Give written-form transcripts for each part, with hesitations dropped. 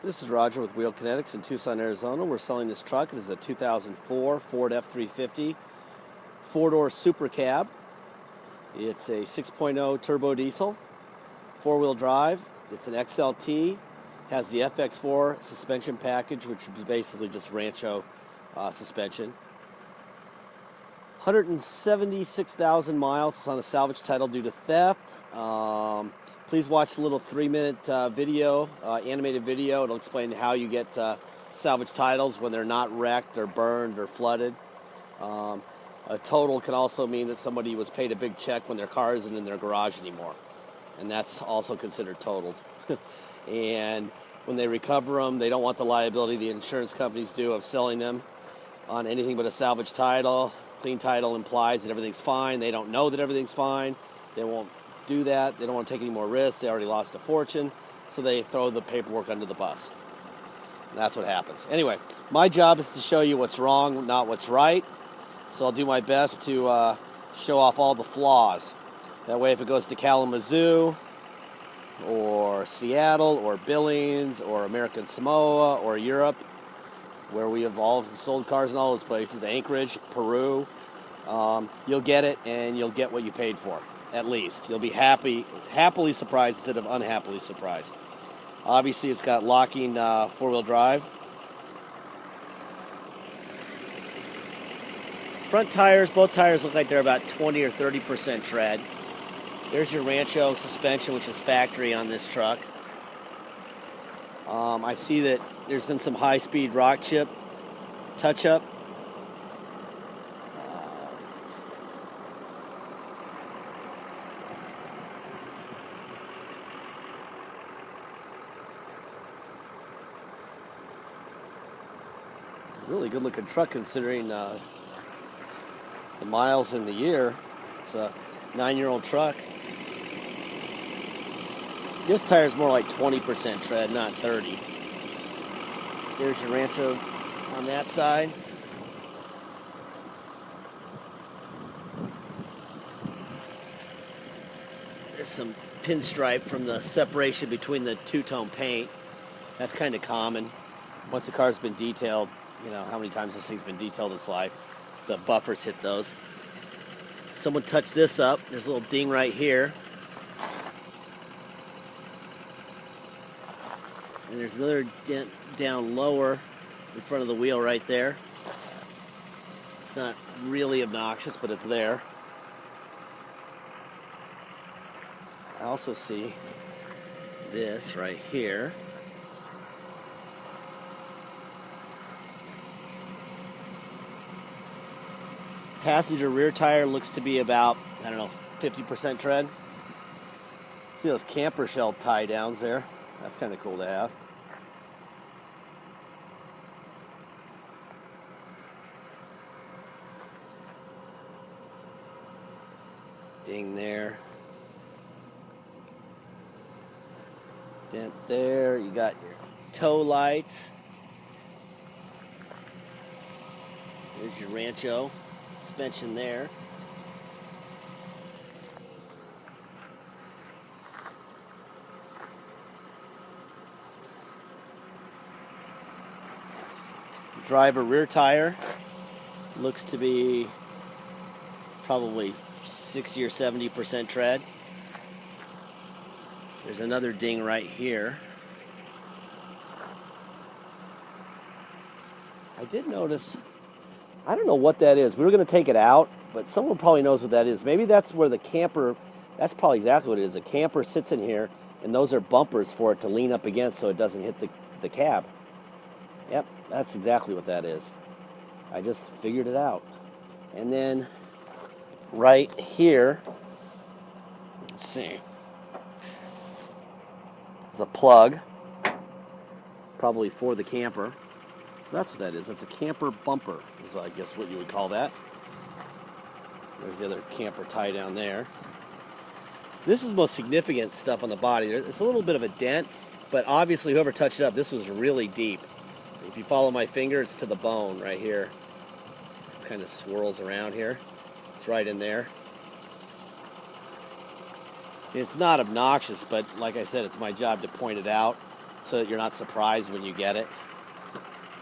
This is Roger with Kinetics in Tucson, Arizona. We're selling this truck. It is a 2004 Ford F350 four-door super cab. It's a 6.0 turbo diesel, four-wheel drive. It's an XLT. Has the FX4 suspension package, which is basically just Rancho suspension. 176,000 miles. It's on the salvage title due to theft. Please watch the little 3-minute video, animated video. It'll explain how you get salvage titles when they're not wrecked or burned or flooded. A total can also mean that somebody was paid a big check when their car isn't in their garage anymore, and that's also considered totaled. And when they recover them, they don't want the liability the insurance companies do of selling them on anything but a salvage title. Clean title implies that everything's fine. They don't know that everything's fine. They won't do that. They don't want to take any more risks. They already lost a fortune, so they throw the paperwork under the bus. And that's what happens. Anyway, my job is to show you what's wrong, not what's right. So I'll do my best to show off all the flaws. That way, if it goes to Kalamazoo or Seattle or Billings or American Samoa or Europe, where we have all sold cars in all those places, Anchorage, Peru, you'll get it, and you'll get what you paid for, at least. You'll be happily surprised instead of unhappily surprised. Obviously, it's got locking four-wheel drive. Front tires, both tires look like they're about 20 or 30% tread. There's your Rancho suspension, which is factory on this truck. I see that there's been some high-speed rock chip touch-up. It's a really good-looking truck considering the miles in the year. It's a 9-year-old truck. This tire is more like 20% tread, not 30. There's your Rancho on that side. There's some pinstripe from the separation between the two-tone paint. That's kind of common. Once the car's been detailed, you know how many times this thing's been detailed in its life. The buffers hit those. Someone touched this up. There's a little ding right here. And there's another dent down lower in front of the wheel right there. It's not really obnoxious, but it's there. I also see this right here. Passenger rear tire looks to be about, 50% tread. See those camper shell tie downs there? That's kind of cool to have. Ding there. Dent there. You got your tow lights. There's your Rancho suspension there. Driver rear tire looks to be probably 60 or 70% tread. There's another ding right here. I did notice, I don't know what that is. We were going to take it out, but someone probably knows what that is. Maybe that's where the camper, that's probably exactly what it is. The camper sits in here, and those are bumpers for it to lean up against so it doesn't hit the cab. Yep, that's exactly what that is. I just figured it out. And then right here, let's see, there's a plug, probably for the camper. So that's what that is. That's a camper bumper, is I guess what you would call that. There's the other camper tie down there. This is the most significant stuff on the body. It's a little bit of a dent, but obviously whoever touched it up, this was really deep. If you follow my finger, it's to the bone right here. It kind of swirls around here. It's right in there. It's not obnoxious, but like I said, it's my job to point it out. so that you're not surprised when you get it.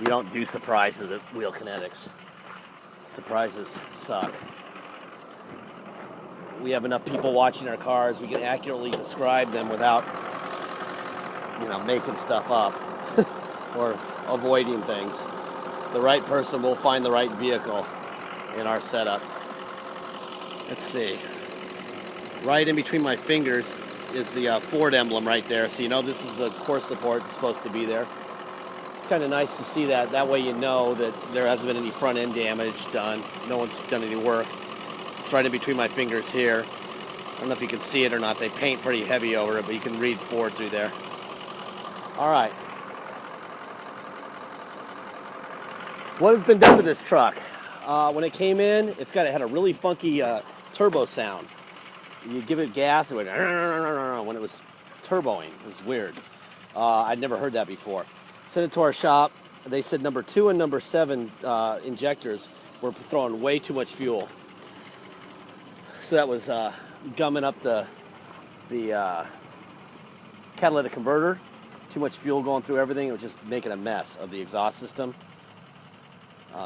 You don't do surprises at Wheel Kinetics. Surprises suck. We have enough people watching our cars, we can accurately describe them without, making stuff up or avoiding things. The right person will find the right vehicle in our setup. Let's see. Right in between my fingers is the Ford emblem right there. So this is the course support that's supposed to be there. It's kind of nice to see that. That way you know that there hasn't been any front end damage done. No one's done any work. It's right in between my fingers here. I don't know if you can see it or not. They paint pretty heavy over it, but you can read Ford through there. All right. What has been done to this truck? When it came in, it had a really funky turbo sound. You give it gas, it went when it was turboing. It was weird. I'd never heard that before. Sent it to our shop. They said number 2 and number 7 injectors were throwing way too much fuel. So that was gumming up the catalytic converter. Too much fuel going through everything. It was just making a mess of the exhaust system.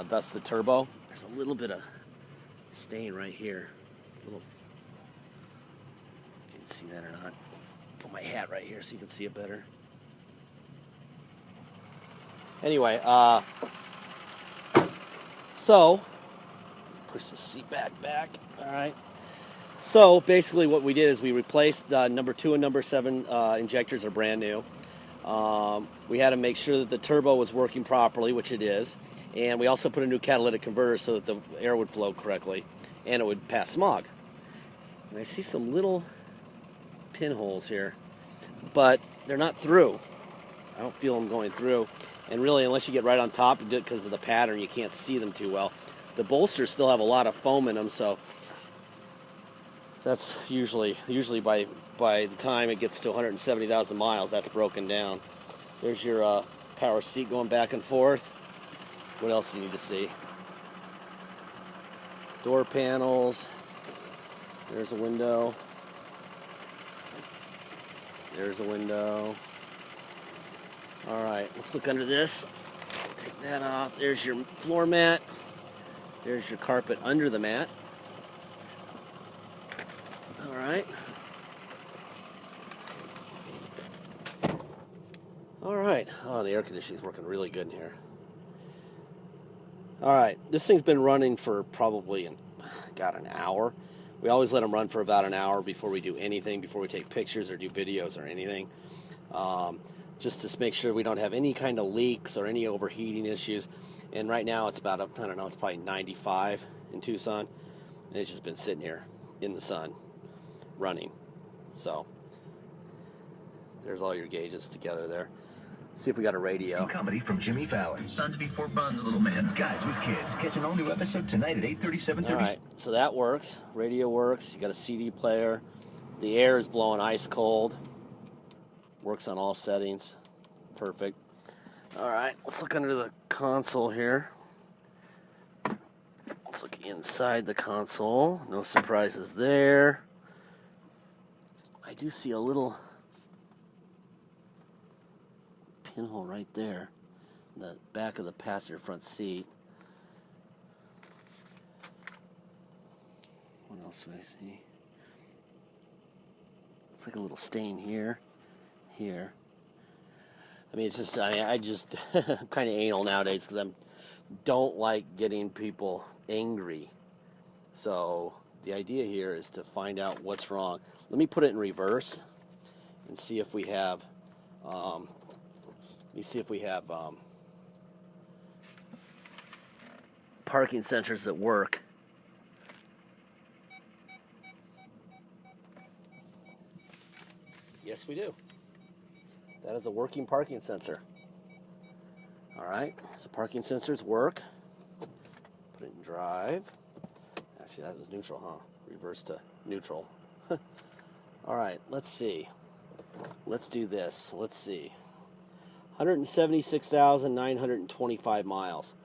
Thus the turbo. There's a little bit of stain right here. You can see that or not. Put my hat right here so you can see it better. Anyway, so push the seat back. All right. So basically what we did is we replaced number 2 and number 7 injectors are brand new. We had to make sure that the turbo was working properly, which it is. And we also put a new catalytic converter so that the air would flow correctly and it would pass smog. And I see some little pinholes here, but they're not through. I don't feel them going through. And really, unless you get right on top and do it because of the pattern, you can't see them too well. The bolsters still have a lot of foam in them, so that's usually by the time it gets to 170,000 miles, that's broken down. There's your power seat going back and forth. What else do you need to see? Door panels. There's a window. There's a window. All right, let's look under this. Take that off. There's your floor mat. There's your carpet under the mat. All right. All right. Oh, the air conditioning is working really good in here. All right, this thing's been running for probably, an hour. We always let them run for about an hour before we do anything, before we take pictures or do videos or anything, just to make sure we don't have any kind of leaks or any overheating issues. And right now it's about, it's probably 95 in Tucson, and it's just been sitting here in the sun, running. So there's all your gauges together there. See if we got a radio. Comedy from Jimmy Fallon. Sons before buns, little man. Guys with kids. Catch an all-new episode tonight at 8:30, All right, so that works. Radio works. You got a CD player. The air is blowing ice cold. Works on all settings. Perfect. All right, let's look under the console here. Let's look inside the console. No surprises there. I do see a little pinhole right there in the back of the passenger front seat. What else do I see? It's like a little stain here. I mean, it's just, I just I'm kind of anal nowadays because I don't like getting people angry. So the idea here is to find out what's wrong. Let me put it in reverse and see if we have parking sensors that work. Yes, we do. That is a working parking sensor. All right, so parking sensors work. Put it in drive. Actually, that was neutral, huh? Reverse to neutral. All right, let's see. Let's do this. Let's see. 176,925 miles.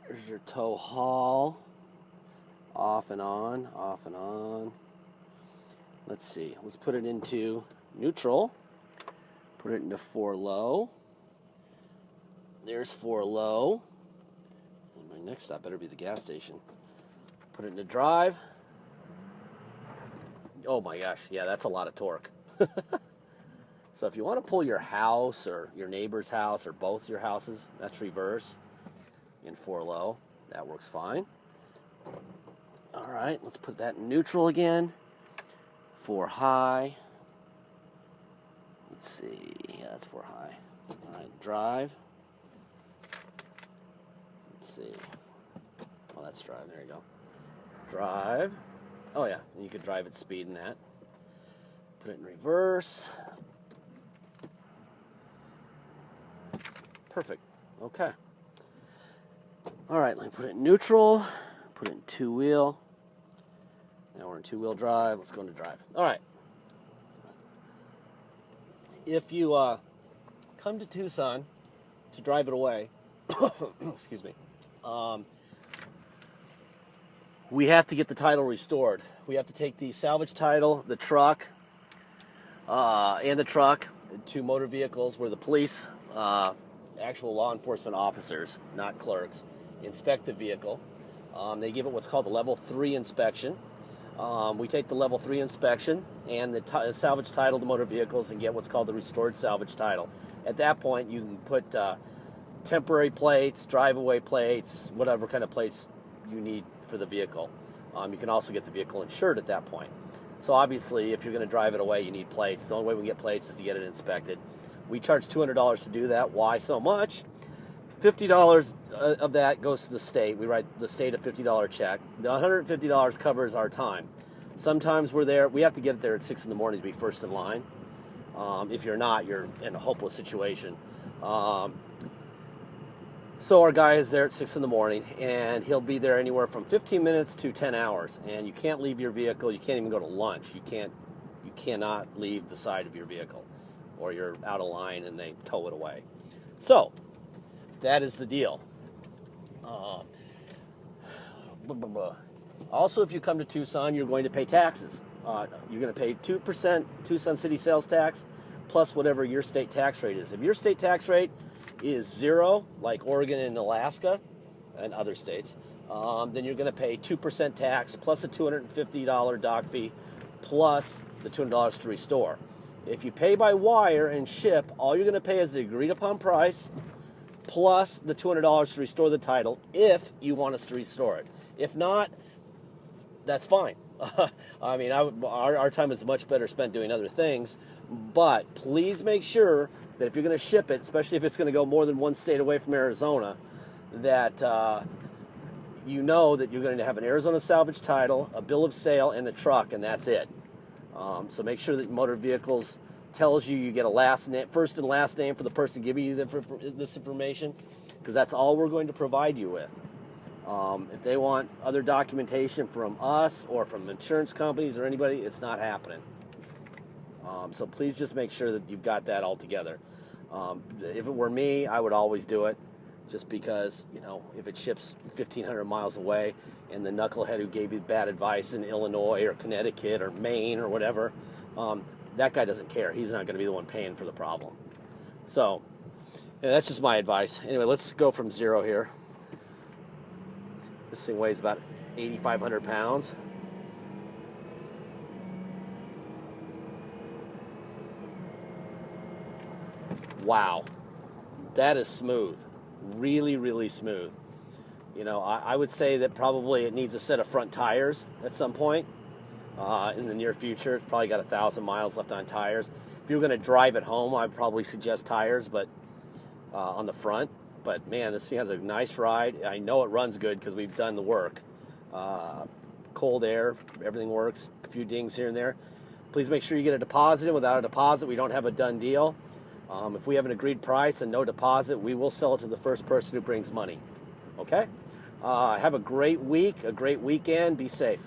There's your tow haul. Off and on, off and on. Let's see. Let's put it into neutral. Put it into 4 low. There's 4 low. And my next stop better be the gas station. Put it into drive. Oh my gosh, yeah, that's a lot of torque. So if you want to pull your house or your neighbor's house or both your houses, that's reverse in 4 low. That works fine. All right, let's put that in neutral again. 4 high. Let's see. Yeah, that's 4 high. All right, drive. Let's see. Oh, that's drive. There you go. Drive. Oh, yeah. You could drive at speed in that. Put it in reverse. Perfect. Okay. All right, let me put it in neutral. Put it in 2-wheel. Now we're in 2-wheel drive. Let's go into drive. All right. If you come to Tucson to drive it away, excuse me, we have to get the title restored. We have to take the salvage title, the truck, and the truck to motor vehicles where the police, actual law enforcement officers, not clerks, inspect the vehicle. They give it what's called a level 3 inspection. We take the level 3 inspection and the salvage title to motor vehicles and get what's called the restored salvage title. At that point, you can put temporary plates, drive-away plates, whatever kind of plates you need for the vehicle. You can also get the vehicle insured at that point. So obviously, if you're going to drive it away, you need plates. The only way we get plates is to get it inspected. We charge $200 to do that. Why so much? $50 of that goes to the state. We write the state a $50 check. The $150 covers our time. Sometimes we're there. We have to get there at 6 in the morning to be first in line. If you're not, you're in a hopeless situation. So our guy is there at 6 in the morning, and he'll be there anywhere from 15 minutes to 10 hours. And you can't leave your vehicle. You can't even go to lunch. You cannot leave the side of your vehicle, or you're out of line and they tow it away. So that is the deal. Also, if you come to Tucson, you're going to pay taxes. You're going to pay 2% Tucson City sales tax plus whatever your state tax rate is. If your state tax rate is 0, like Oregon and Alaska and other states, then you're going to pay 2% tax plus a $250 dock fee plus the $200 to restore. If you pay by wire and ship, all you're going to pay is the agreed upon price plus the $200 to restore the title if you want us to restore it. If not, that's fine. I mean, our time is much better spent doing other things, but please make sure that if you're going to ship it, especially if it's going to go more than one state away from Arizona, that you know that you're going to have an Arizona salvage title, a bill of sale, and the truck, and that's it. So make sure that Motor Vehicles tells you get a first and last name for the person giving you this information, because that's all we're going to provide you with. If they want other documentation from us or from insurance companies or anybody, it's not happening. So please just make sure that you've got that all together. If it were me, I would always do it, just because, if it ships 1,500 miles away and the knucklehead who gave you bad advice in Illinois or Connecticut or Maine or whatever, that guy doesn't care. He's not going to be the one paying for the problem. So that's just my advice. Anyway, let's go from 0 here. This thing weighs about 8,500 pounds. Wow, that is smooth. Really, really smooth. I would say that probably it needs a set of front tires at some point in the near future. It's probably got 1,000 miles left on tires. If you were going to drive it home, I'd probably suggest tires, but on the front. But man, this thing has a nice ride. I know it runs good because we've done the work. Cold air, everything works. A few dings here and there. Please make sure you get a deposit in. Without a deposit, we don't have a done deal. If we have an agreed price and no deposit, we will sell it to the first person who brings money. Okay? Have a great week, a great weekend. Be safe.